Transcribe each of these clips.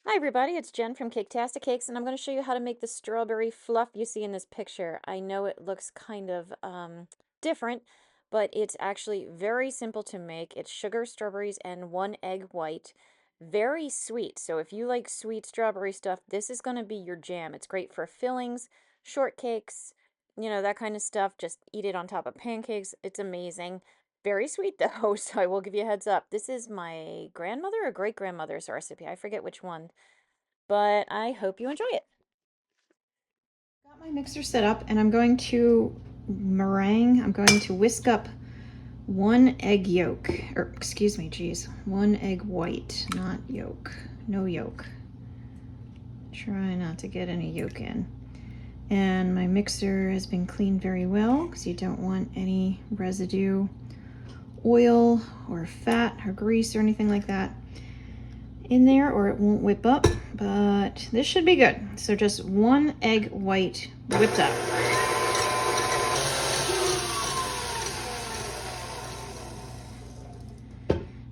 Hi everybody, it's Jen from Caketastic Cakes, and I'm going to show you how to make the strawberry fluff you see in this picture. I know it looks kind of different, but it's actually very simple to make. It's sugar, strawberries, and 1 egg white. Very sweet, so if you like sweet strawberry stuff, this is going to be your jam. It's great for fillings, shortcakes, that kind of stuff. Just eat it on top of pancakes. It's amazing. Very sweet though, so I will give you a heads up. This is my grandmother or great-grandmother's recipe. I forget which one, but I hope you enjoy it. Got my mixer set up and I'm going to I'm going to whisk up 1 egg yolk, or excuse me, geez, 1 egg white, not yolk, no yolk. Try not to get any yolk in. And my mixer has been cleaned very well because you don't want any residue, oil or fat or grease or anything like that in there, or it won't whip up, but this should be good. So just 1 egg white whipped up.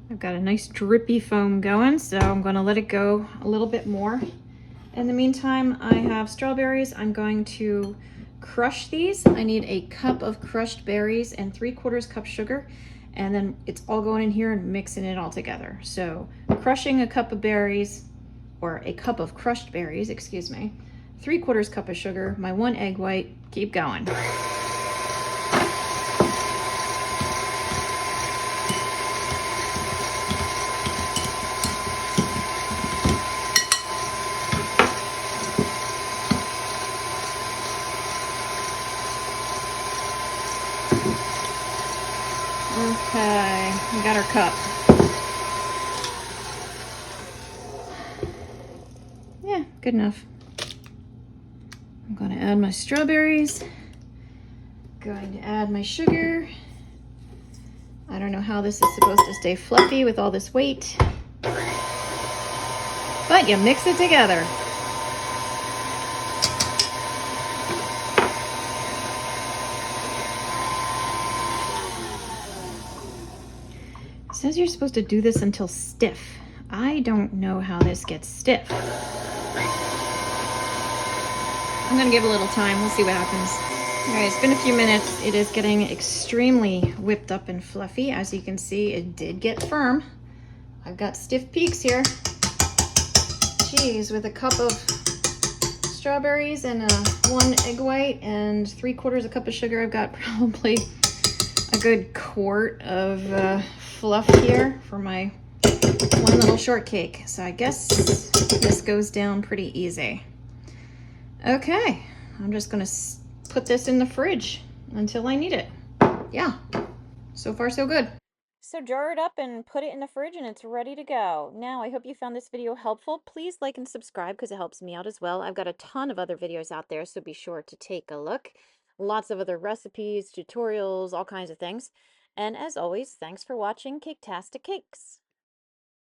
I've got a nice drippy foam going, so I'm going to let it go a little bit more. In the meantime, I have strawberries. I'm going to crush these. I need a cup of crushed berries and 3/4 cup sugar, and then it's all going in here and mixing it all together. So crushing a cup of berries, or a cup of crushed berries, excuse me, 3/4 cup of sugar, my 1 egg white, keep going. Okay, we got our cup. Yeah, good enough. I'm going to add my strawberries. Going to add my sugar. I don't know how this is supposed to stay fluffy with all this weight, but you mix it together. It says you're supposed to do this until stiff. I don't know how this gets stiff. I'm gonna give it a little time. We'll see what happens. All right, it's been a few minutes. It is getting extremely whipped up and fluffy. As you can see, it did get firm. I've got stiff peaks here. Geez, with a cup of strawberries and 1 egg white and 3/4 cup of sugar, I've got probably a good quart of fluff here for my one little shortcake. So I guess this goes down pretty easy. Okay, I'm just gonna put this in the fridge until I need it. Yeah, so far so good. So jar it up and put it in the fridge and it's ready to go. Now, I hope you found this video helpful. Please like and subscribe because it helps me out as well. I've got a ton of other videos out there, so be sure to take a look. Lots of other recipes, tutorials, all kinds of things. And as always, thanks for watching Caketastic Cakes.